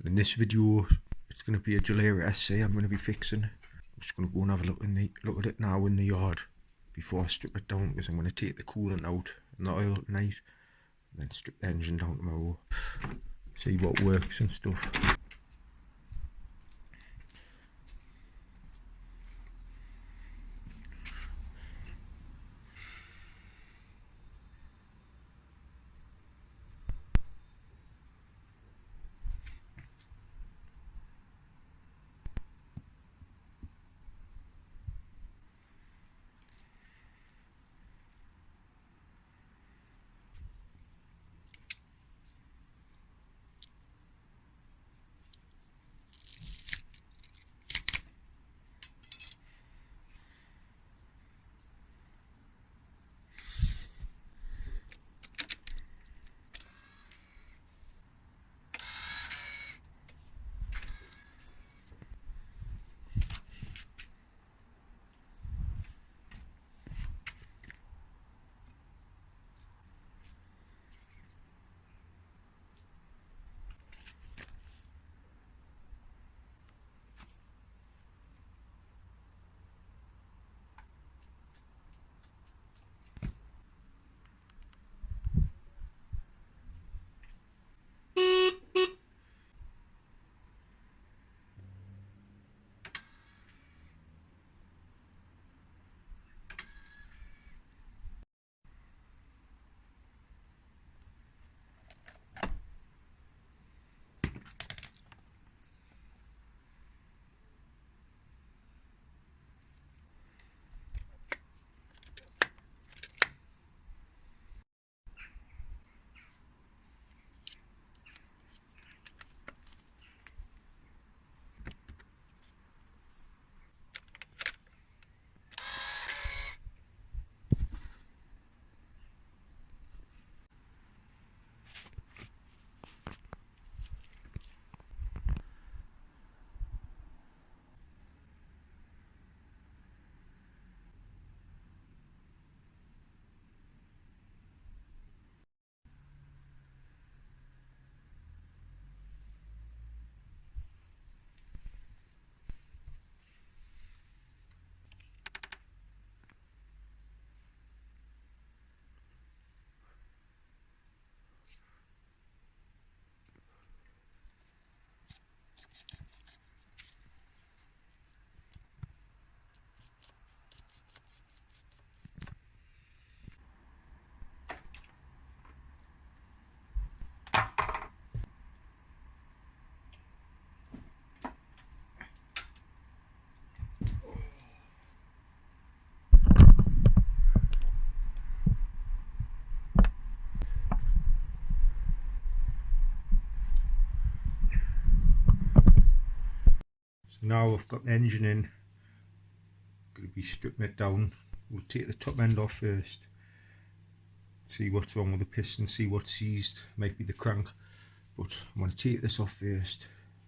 In this video, it's going to be a Gilera SC I'm going to be fixing. I'm just going to go and have a look at it now in the yard before I strip it down, because I'm going to take the coolant out and the oil tonight, and then strip the engine down tomorrow, see what works and stuff. Now I've got the engine in, going to be stripping it down. We'll take the top end off first, see what's wrong with the piston, see what's seized, might be the crank, but I'm going to take this off first,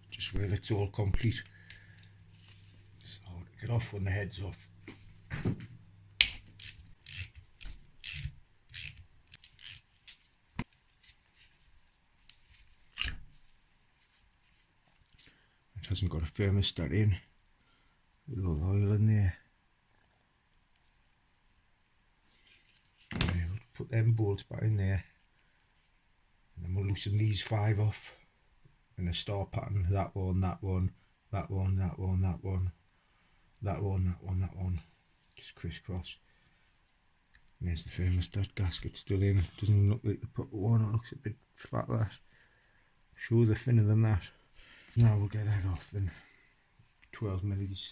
just where it's all complete. So to get off when the head's off. It hasn't got a thermostat in, a little oil in there. We'll put them bolts back in there, and then we'll loosen these 5 off in a star pattern. That one, that one, that one, that one, that one, that one, that one, that one, just crisscross. And there's the thermostat gasket still in. Doesn't look like the proper one, it looks a bit fat. That sure they're thinner than that. Now we'll get that off then. 12 millis.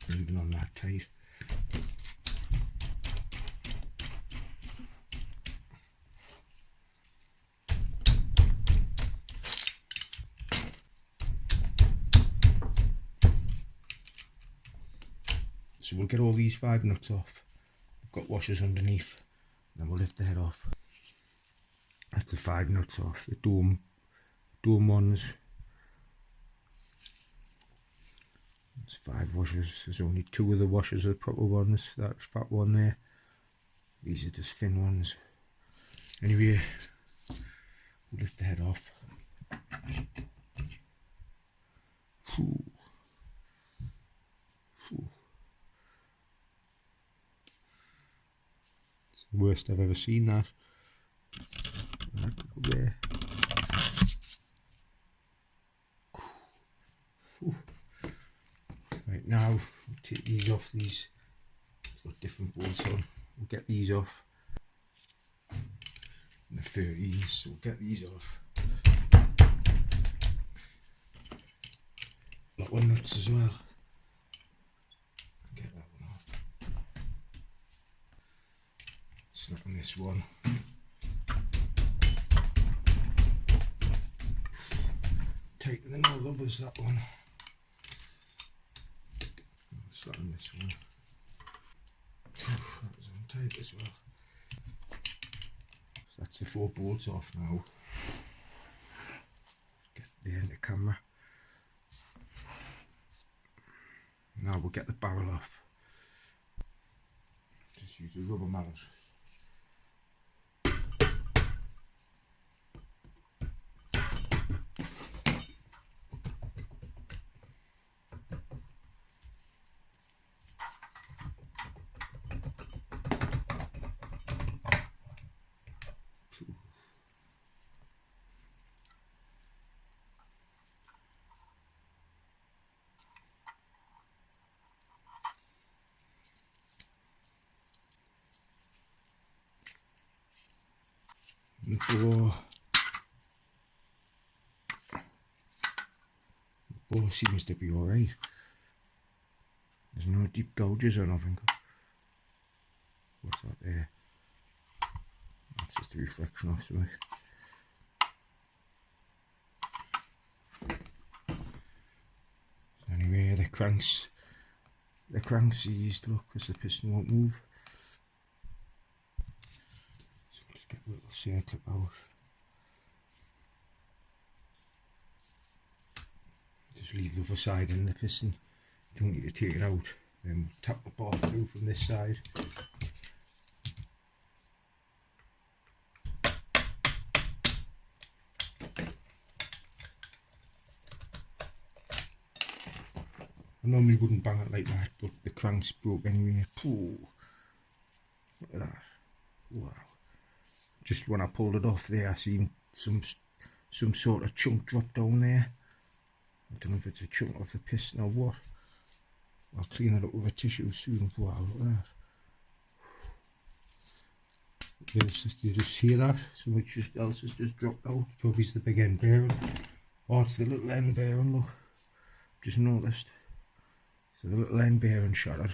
Leaving on that tight. So we'll get all these 5 nuts off. I've got washers underneath, and then we'll lift the head off. That's the 5 nuts off, the dome ones. There's 5 washers. There's only 2 of the washers are the proper ones. That fat one there. These are just thin ones. Anyway, we'll lift the head off. Whew. Whew. It's the worst I've ever seen that. That go there. Whew. Right, now we'll take these off. These, it's got different bolts on. We'll get these off. And the 13s, so we'll get these off. That one nuts as well. Get that one off. Snap on this one. Tighter than all others, that one. Snap on this one. That was on tight as well. So that's the 4 bolts off now. Get the end of the camera. Now we'll get the barrel off. Just use a rubber mallet. The bore seems to be alright. There's no deep gouges or nothing. What's that there? That's just a reflection off something. So anyway, the cranks seized, look, because the piston won't move. Get a little circle out. Just leave the other side in the piston. You don't need to take it out. Then tap the bar through from this side. I normally wouldn't bang it like that, but the crank's broke anyway. Pooh. Look at that. Wow. Just when I pulled it off there, I seen some sort of chunk drop down there. I don't know if it's a chunk of the piston or what. I'll clean it up with a tissue soon. Wow, look at that. You just hear that? Something else has just dropped out. Probably it's the big end bearing. Oh, it's the little end bearing, look. Just noticed. So the little end bearing shattered.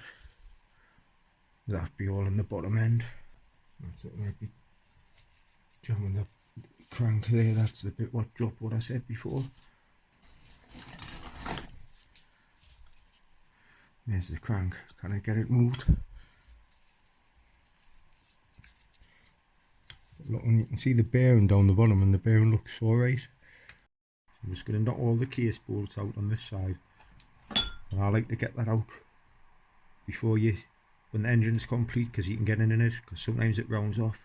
That'd be all in the bottom end. That's what might be jamming the crank there. That's the bit what dropped what I said before. There's the crank. Can I get it moved? Look, and you can see the bearing down the bottom, and the bearing looks alright. I'm just going to knock all the case bolts out on this side, and I like to get that out before when the engine's complete, because you can get in it, because sometimes it rounds off.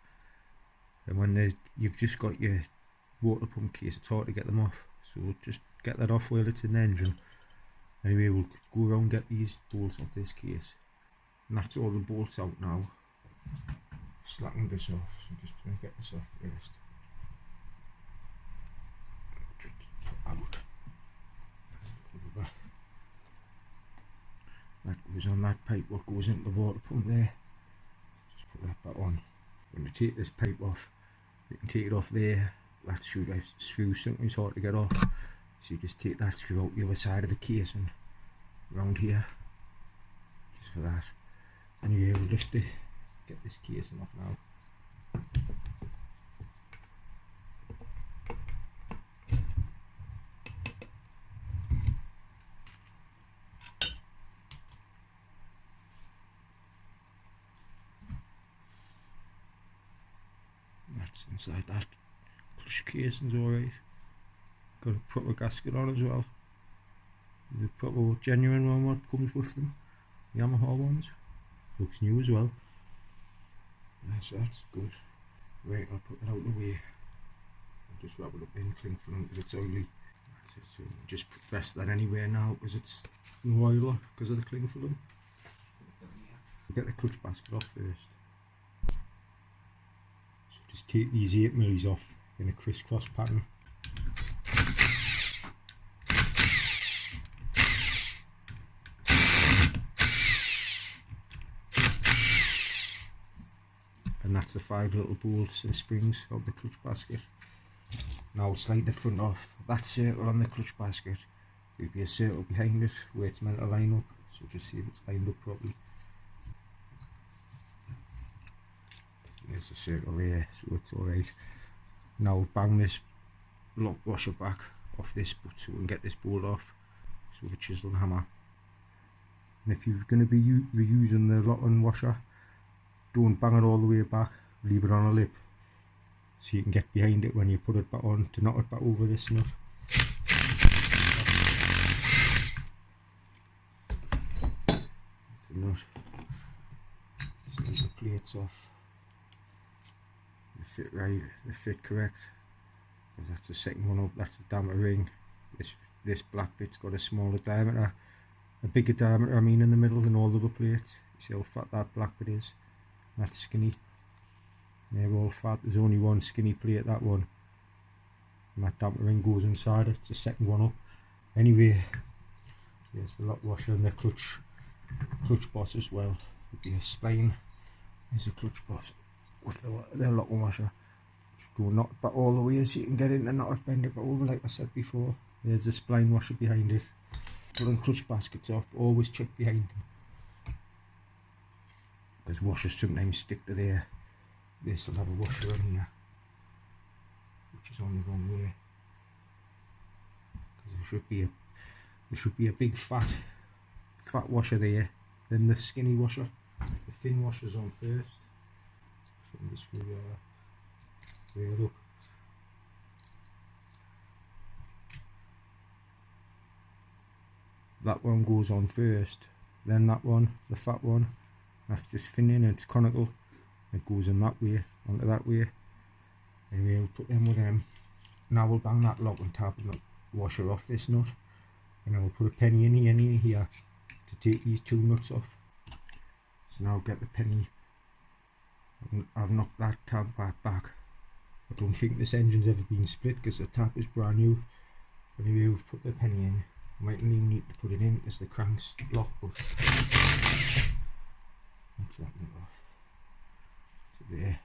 And when you've just got your water pump case, it's hard to get them off. So we'll just get that off while it's in the engine. Anyway, we'll go around and get these bolts off this case. And that's all the bolts out now. Slacken this off, so I'm just going to get this off first. Out. That goes on that pipe, what goes into the water pump there. Just put that back on. When you take this pipe off, you can take it off there. That screw sometimes hard to get off, so you just take that screw out the other side of the case and round here, just for that. Anyway, we'll just get this casing off now. That's inside that. Clutch casing's alright. Got a proper gasket on as well. The proper genuine one what comes with them. Yamaha ones. Looks new as well. Yes, that's good. Right, I'll put that out of the way. I'll just wrap it up in cling film because it's oily. So just press that anywhere now because it's no oiler because of the cling film. Get the clutch basket off first. So just take these 8mm off in a crisscross pattern. And that's the 5 little bolts and springs of the clutch basket. Now slide the front off. That circle on the clutch basket, there'll be a circle behind it where it's meant to line up, so just see if it's lined up properly. There's a circle there, so it's alright. Now bang this lock washer back off this so we can get this bolt off, so with a chisel and hammer. And if you're going to be reusing the lock and washer, don't bang it all the way back, leave it on a lip so you can get behind it when you put it back on to knock it back over this nut. That's the nut. Slide the plates off. They fit right, they fit correct. Because that's the second one up, that's the damper ring. This black bit's got a smaller diameter, a bigger diameter I mean in the middle than all the other plates. You see how fat that black bit is? That's skinny. They're all fat. There's only one skinny plate, that one. And that damper ring goes inside it. It's the second one up. Anyway, there's the lock washer and the clutch boss as well. There'll be a spline. There's the clutch boss with the lock washer. Just don't knock it back all the way so you can get in and not bend it back over like I said before. There's the spline washer behind it. Putting clutch baskets off, always check behind them. Because washers sometimes stick to there. This will have a washer on here, which is on the wrong way. Because there should be a big fat washer there, then the skinny washer. The thin washer's on first. From the screwdriver. There, look. That one goes on first, then that one, the fat one. That's just thinning and it's conical. It goes in that way, onto that way. Anyway, we'll put them with them. Now we'll bang that lock and tab and washer off this nut. And then we'll put a penny in here to take these two nuts off. So now get the penny. I've knocked that tab back. I don't think this engine's ever been split because the tab is brand new. Anyway, we've put the penny in. We might even need to put it in as the crank's lock, but that's that nut off. There,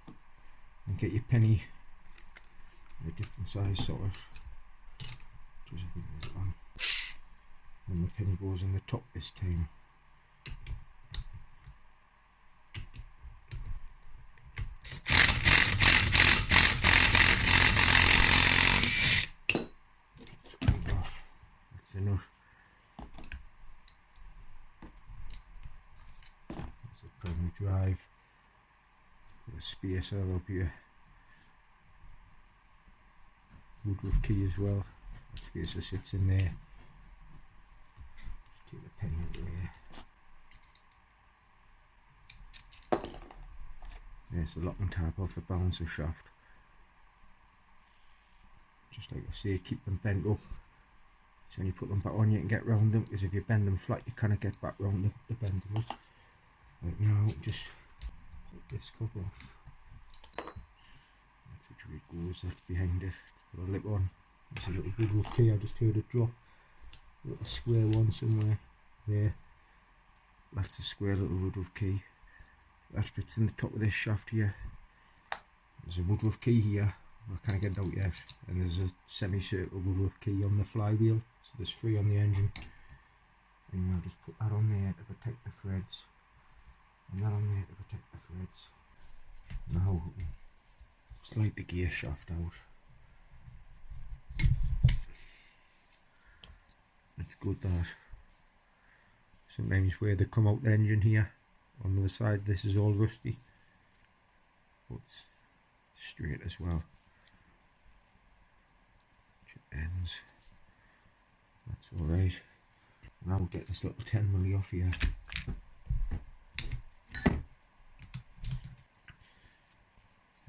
and get your penny in a different size sort of. Just a bit one. And the penny goes in the top this time. That's the nut. That's the primary drive. Put a spacer, there'll be a woodruff key as well. The spacer sits in there. Just take the penny out of the way. There's the lock and tab off the balancer shaft. Just like I say, keep them bent up. So when you put them back on you can get round them, because if you bend them flat you can't get back round the bend them up. Right now, just put this cover off. That's which way it goes, that's behind it. Put a lip on. There's a little woodruff key, I just heard it drop. A little square one somewhere there. That's a square little woodruff key. That fits in the top of this shaft here. There's a woodruff key here, I can't get it out yet. And there's a semicircle woodruff key on the flywheel. So there's 3 on the engine. And I'll just put that on there to protect the threads. And that on there to protect the threads. Now slide the gear shaft out. It's good that. Sometimes where they come out the engine here, on the other side this is all rusty. But it's straight as well. Which ends. That's alright. Now we'll get this little 10mm off here.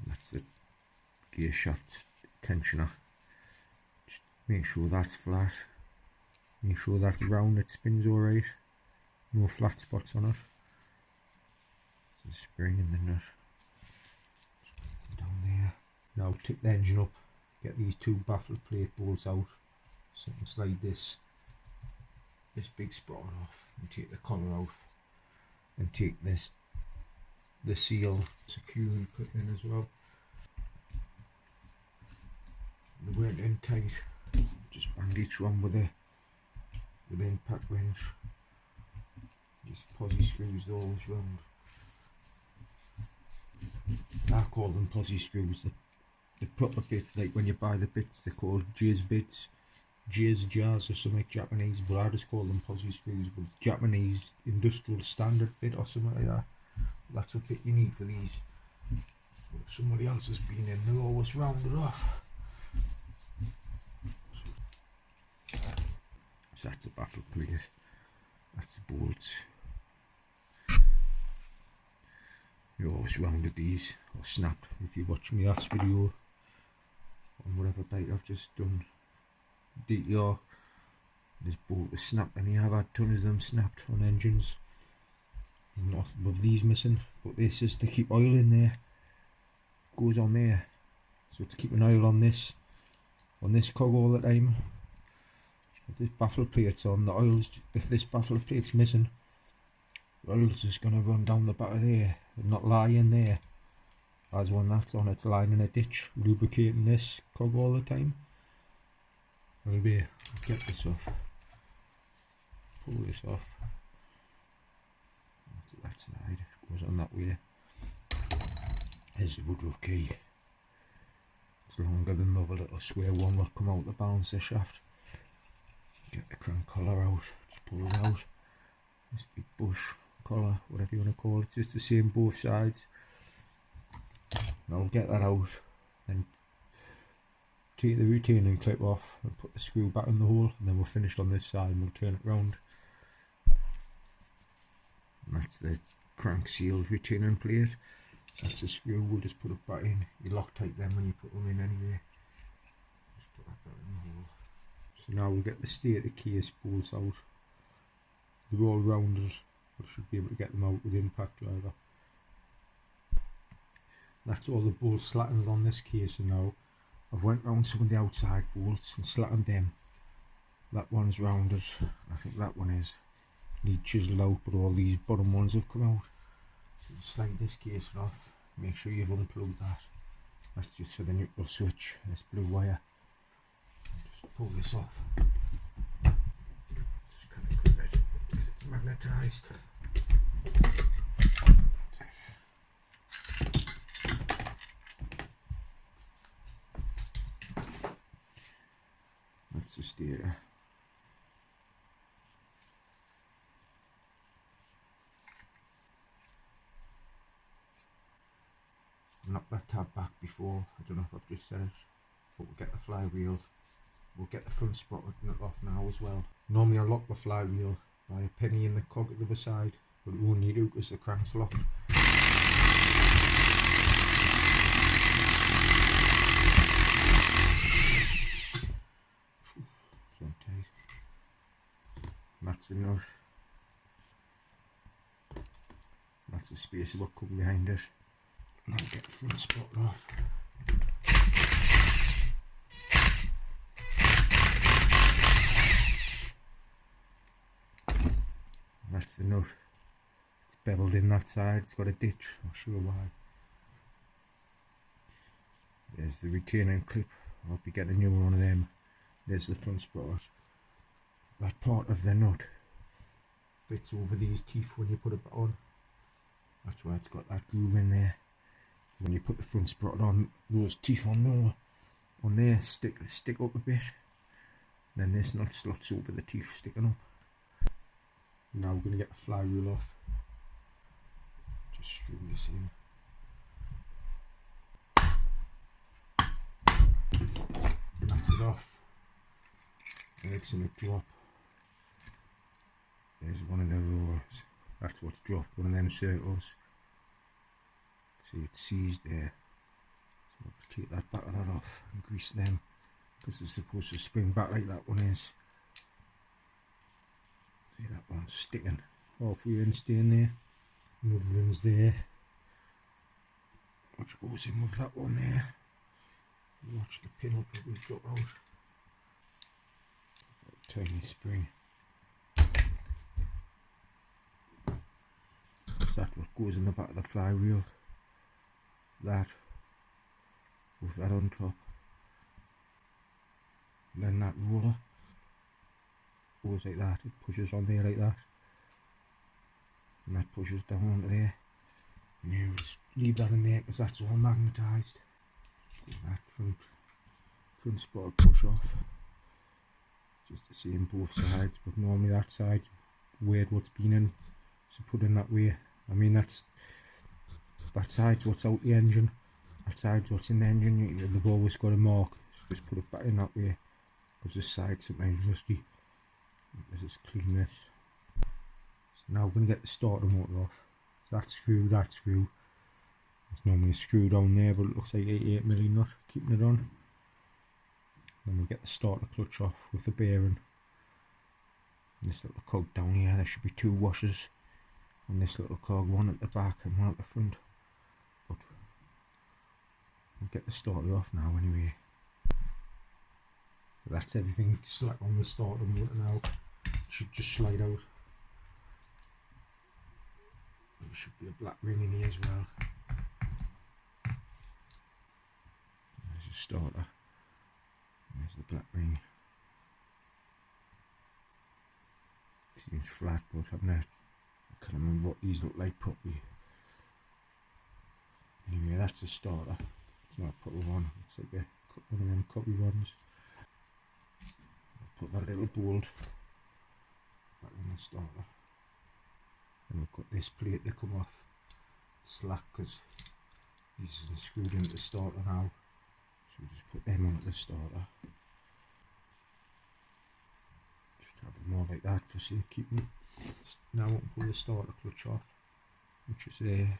That's the gear shaft tensioner. Just make sure that's flat. Make sure that's round, it spins alright. No flat spots on it. There's a spring in the nut. Down there. Now tip the engine up. Get these two baffle plate bolts out. So you can slide this big sprocket off and take the collar out. And take the seal securing clip in as well. They weren't in tight. Just banged each one with the impact wrench. Just posi screws those round. I call them posi screws. The proper bit, like when you buy the bits, they're called jizz bits, jars or something Japanese, but I just call them posi screws. But Japanese industrial standard bit or something like that. That's a bit you need for these. But if somebody else has been in, they'll always round it off. So that's a baffle plate. That's the bolts. You always rounded these or snapped. If you watch my last video on whatever bike I've just done, DTR, this bolt was snapped, and you have had tons of them snapped on engines. Not with these missing, but this is to keep oil in there. Goes on there, so to keep an oil on this cog all the time. If this baffle plate's on, the oil's, if this baffle plate's missing, the oil's just going to run down the back of there and not lie in there. As when that's on, it's lying in a ditch, lubricating this cog all the time. Maybe get this off, pull this off. That's that side, goes on that way. Here's the woodruff key. It's longer than the other little square one will come out the balancer shaft. Get the crank collar out, just pull it out. This big bush collar, whatever you want to call it, it's just the same both sides. And I'll get that out and take the retaining clip off and put the screw back in the hole, and then we're finished on this side and we'll turn it round. And that's the crank seals retaining plate. That's the screw, we'll just put it back in. You Loctite them when you put them in anyway. Just put that back in the hole. So now we'll get the stator case bolts out. They're all rounded, but should be able to get them out with the impact driver. That's all the bolts slattened on this case, and now I've went round some of the outside bolts and slattened them. That one's rounded, I think that one is. Need chisel out, but all these bottom ones have come out. So slide this case off, make sure you've unplugged that. That's just for the neutral switch, this blue wire. Just pull this off. Just kind of clip it because it's magnetised. That's the stator. Knock that tab back before, I don't know if I've just said it, but we'll get the flywheel, we'll get the front sprocket nut off now as well. Normally I lock the flywheel by a penny in the cog at the other side, but we won't need to because the crank's locked. That's the nut. That's the spacer what come behind it. Now get the front sprocket off. That's the nut. It's beveled in that side, it's got a ditch, I'll show you why. There's the retaining clip, I'll be getting a new one of them. There's the front sprocket. That part of the nut fits over these teeth when you put it back on. That's why it's got that groove in there. When you put the front sprocket on, those teeth on there stick up a bit. Then this nut slots over the teeth sticking up. Now we're going to get the flywheel off. Just screw this in. That's it off. And it's in a drop. There's one of the rows. That's what's dropped, one of them circles. See, it's seized there. So I'll take that back of that off and grease them, because it's supposed to spring back like that one is. See, that one's sticking halfway in, staying there. Another one's there, which goes in with that one there. Watch the pin will probably drop out. Tiny spring. That's what goes in the back of the flywheel. That with that on top. And then that roller goes like that. It pushes on there like that. And that pushes down onto there. And you just leave that in there because that's all magnetised. That front spot push off. Just the same both sides, but normally that side weird what's been in, so put in that way. I mean that side's what's out the engine, that side's what's in the engine. They've always got a mark, so just put it back in that way, because this side's sometimes rusty. Let's just clean this. So now we're going to get the starter motor off. So that screw, it's normally a screw down there, but it looks like 88mm nut keeping it on. Then we'll get the starter clutch off with the bearing. And this little cog down here, there should be 2 washers on this little cog, one at the back and one at the front. But we'll get the starter off now anyway. But that's everything slack on the starter motor now. It should just slide out. There should be a black ring in here as well. There's a starter. There's the black ring. Seems flat, but I can't remember what these look like properly. Anyway, that's the starter. It's not a proper one. It's like one of them copy ones. I'll put that little bolt back in the starter. And we've got this plate to come off. It's slack because these are screwed into the starter now. So we'll just put them onto the starter. Just have them all like that for safekeeping. Now we'll pull the starter clutch off, which is there.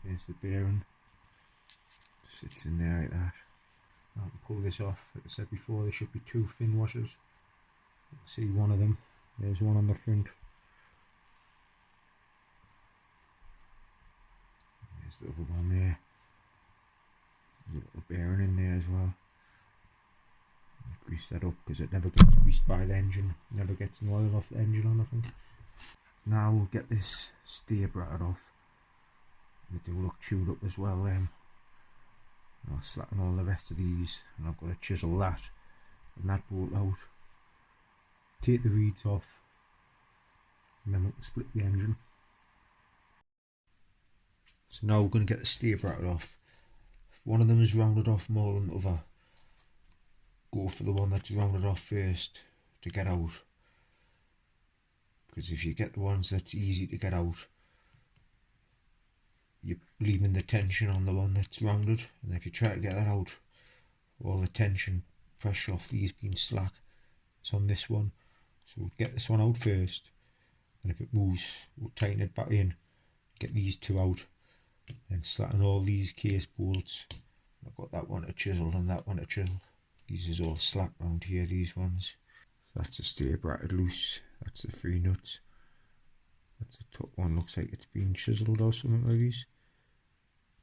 There's the bearing. Sits in there like that. Now I can pull this off. Like I said before, there should be 2 fin washers. You can see one of them. There's one on the front. There's the other one there. There's a little bearing in there as well. Grease that up because it never gets greased by the engine. Never gets an oil off the engine on, I think. Now we'll get this steer bracket off. They do look chewed up as well then. I'll slacken all the rest of these, and I've got to chisel that and that bolt out. Take the reeds off, and then we can split the engine. So now we're going to get the steer bracket off. If one of them is rounded off more than the other, go for the one that's rounded off first to get out. Because if you get the ones that's easy to get out, you're leaving the tension on the one that's rounded, and if you try to get that out, all the tension, pressure off these being slack, it's on this one. So we'll get this one out first, and if it moves, we'll tighten it back in, get these 2 out, then slacken all these case bolts. I've got that one to chisel and that one to chisel. These is all slack round here, these ones. So that's the steer bracket loose, that's the 3 nuts. That's the top one, looks like it's been chiseled or something like these.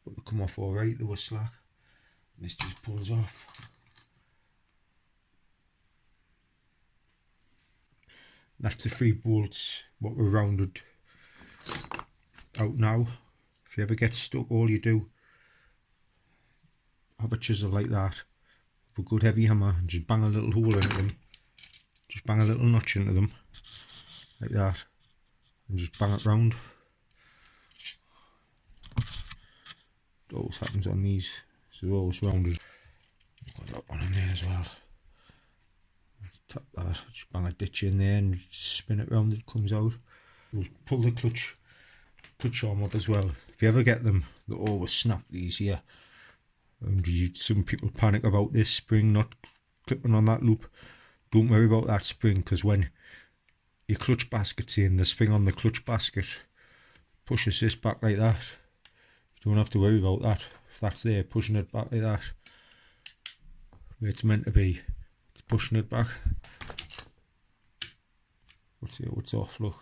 But they come off alright, they were slack. This just pulls off. That's the 3 bolts, what were rounded out now. If you ever get stuck, all you do, have a chisel like that, with a good heavy hammer, and just bang a little hole into them. Just bang a little notch into them, like that, and just bang it round. It always happens on these, so they're always rounded. Got that one in there as well. Tap that, just bang a ditch in there and spin it round, it comes out. We'll pull the clutch arm up as well. If you ever get them, they always snap these here. And some people panic about this spring not clipping on that loop. don't worry about that spring, because when your clutch basket's in, the spring on the clutch basket pushes this back like that. You don't have to worry about that. If that's there, pushing it back like that, where it's meant to be, it's pushing it back. Let's see how it's off, look.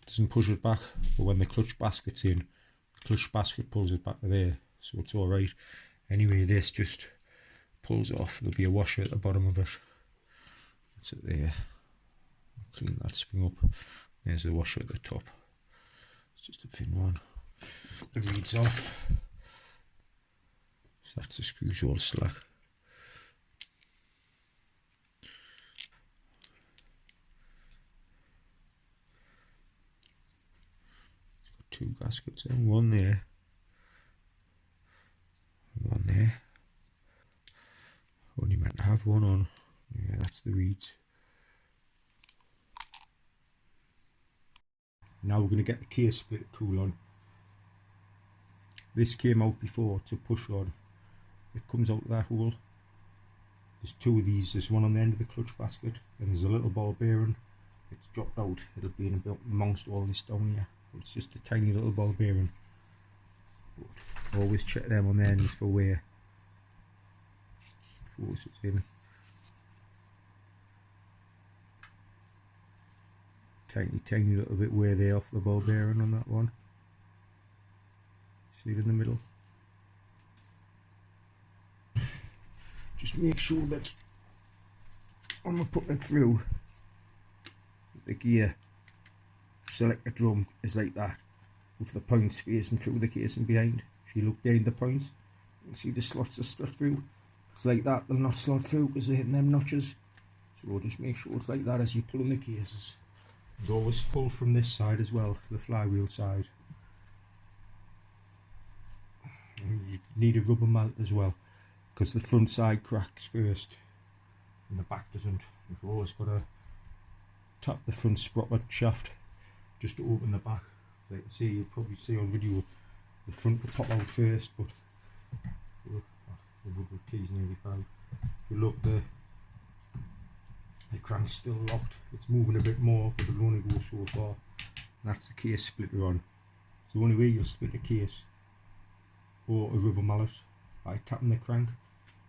It doesn't push it back, but when the clutch basket's in, the clutch basket pulls it back to there, so it's alright. Anyway, this just pulls off. There'll be a washer at the bottom of it. That's it there. Clean that spring up. There's the washer at the top. It's just a thin one. The reed's off. So that's the screws all slack. Got 2 gaskets in, one there, one there. Only meant to have one on. Yeah, that's the reeds. Now we're going to get the case split tool on. This came out before to push rod. It comes out of that hole. There's 2 of these. There's one on the end of the clutch basket, and there's a little ball bearing. It's dropped out. It'll be in amongst all this down here. But it's just a tiny little ball bearing. But always check them on the ends for wear. Force it in. Tiny little bit wear there off the ball bearing on that one. See it in the middle. Just make sure that when we're putting it through, the gear selector drum is like that, with the points facing through the case and behind. If you look behind the points, you can see the slots are slot through. It's like that, they'll not slot through because they're hitting them notches. So just make sure it's like that as you pull in the cases. And always pull from this side as well, the flywheel side. And you need a rubber mallet as well, because the front side cracks first and the back doesn't. You've always got to tap the front sprocket shaft just to open the back. Like I say, you'll probably see on video the front will pop out first, but look, the rubber key's nearly found. If you look, the crank's still locked. It's moving a bit more, but it'll only go so far. And that's the case splitter on. It's the only way you'll split a case or a rubber mallet, by tapping the crank.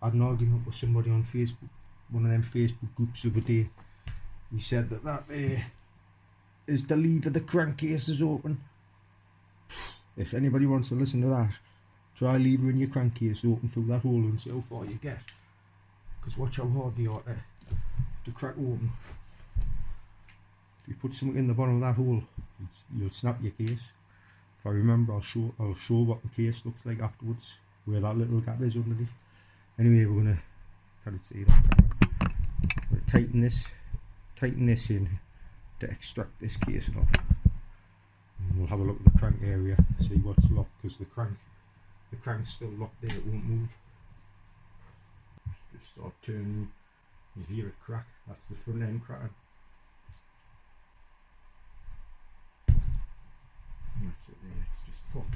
I had an argument with somebody on Facebook, one of them Facebook groups the other day. He said that there is the lever, the crankcase is open. If anybody wants to listen to that, try levering your crankcase open through that hole and see how far you get. Because watch how hard they are to crack open. If you put something in the bottom of that hole, you'll snap your case. If I remember, I'll show what the case looks like afterwards, where that little gap is underneath. Anyway, we're gonna, can't see that camera. We're gonna tighten this in to extract this casing off. And we'll have a look at the crank area, see what's locked, because the crank's still locked there, it won't move. Just start turning, you hear it crack, that's the front end cracking. And that's it there, it's just pop.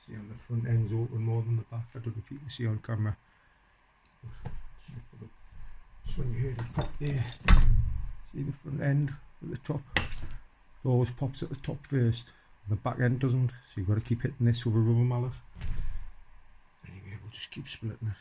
See on the front end's open more than the back. I don't know if you can see on camera. Just when you hear the pop there, see the front end at the top? It always pops at the top first, the back end doesn't, so you've got to keep hitting this with a rubber mallet. Anyway, we'll just keep splitting it.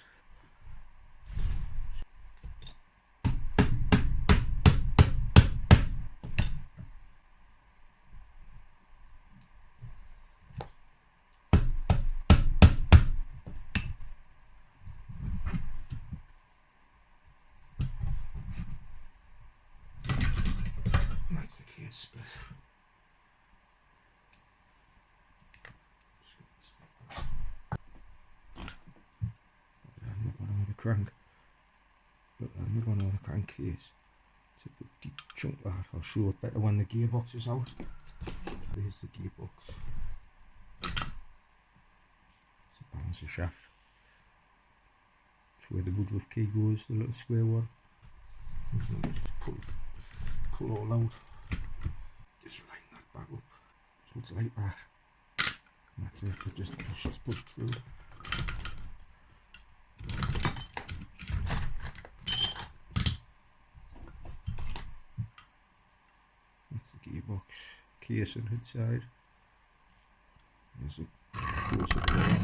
That's the case split. The bottom of the crank. Look at the bottom of the crankcase. It's a big deep chunk that. I'll show it better when the gearbox is out. There's the gearbox. It's a balancer shaft. It's where the woodruff key goes, the little square one. Just pull all out. Just line that back up. So it's like that. And that's it, it's just pushed through. casing inside. There's a close up there.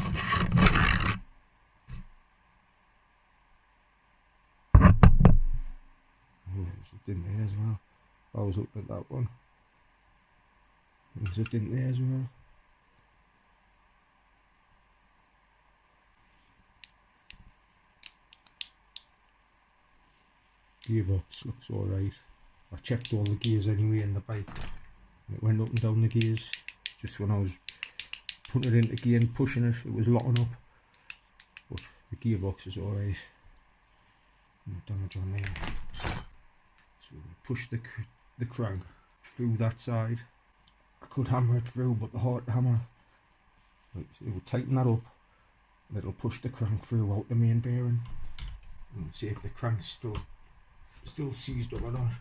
Oh, there's a dent there as well. I was looking at that one. There's a dent there as well. Gearbox looks alright. I checked all the gears anyway in the bike, and it went up and down the gears. Just when I was putting it into gear and pushing it, it was locking up. But the gearbox is alright. No damage on there. So we push the crank through that side. I could hammer it through, but the hard hammer, it will tighten that up, and it'll push the crank through out the main bearing. And see if the crank's still seized up or not.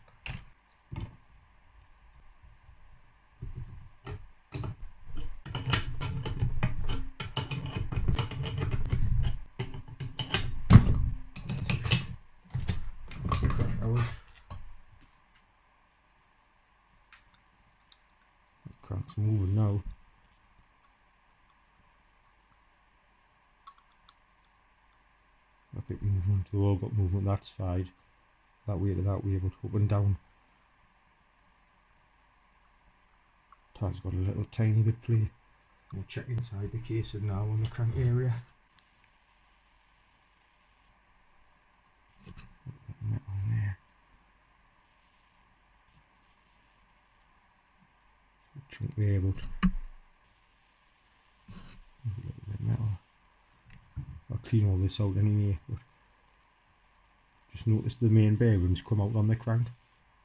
The crank's moving now. A bit movement, they've all got movement that side, that way to that way, but up and down. Tyre's got a little tiny bit play. We'll check inside the casing now on the crank area. Metal there. Chunk there, but a little bit of metal. I'll clean all this out anyway, but just noticed the main bearings come out on the crank,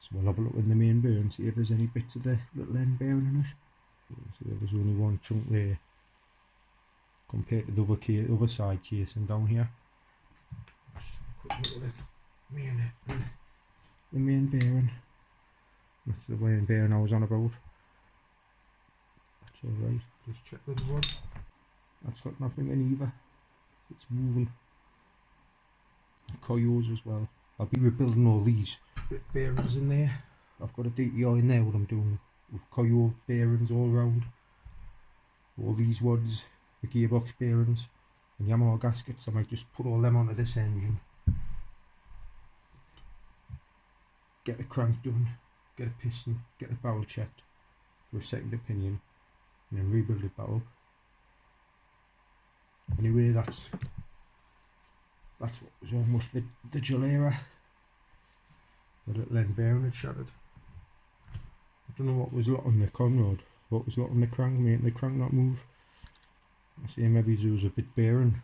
so we'll have a look in the main bearing, see if there's any bits of the little end bearing in it. So there's only one chunk there compared to the other side casing down here. Just the main bearing. That's the main bearing I was on about. That's alright. Just check the other one. That's got nothing in either. It's moving. Coils as well. I'll be rebuilding all these bearings in there. I've got a DTI in there, what I'm doing with coil bearings all around. All these ones, the gearbox bearings and Yamaha gaskets. I might just put all them onto this engine. Get the crank done, get a piston, get the barrel checked for a second opinion, and then rebuild it back up. Anyway, that's what was on with the Gilera. The little end bearing had shattered. I don't know what was locking the conrod, what was locking the crank, making the crank not move. I say maybe there was a bit bearing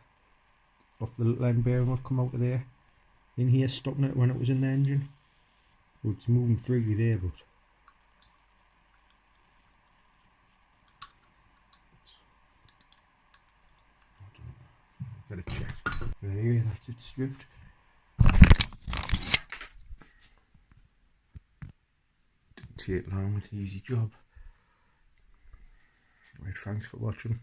off the little end bearing would come out of there, in here, stopping it when it was in the engine. Well, it's moving freely there, but gotta check. Anyway, that's it stripped. Didn't take long, it's an easy job. Right, thanks for watching.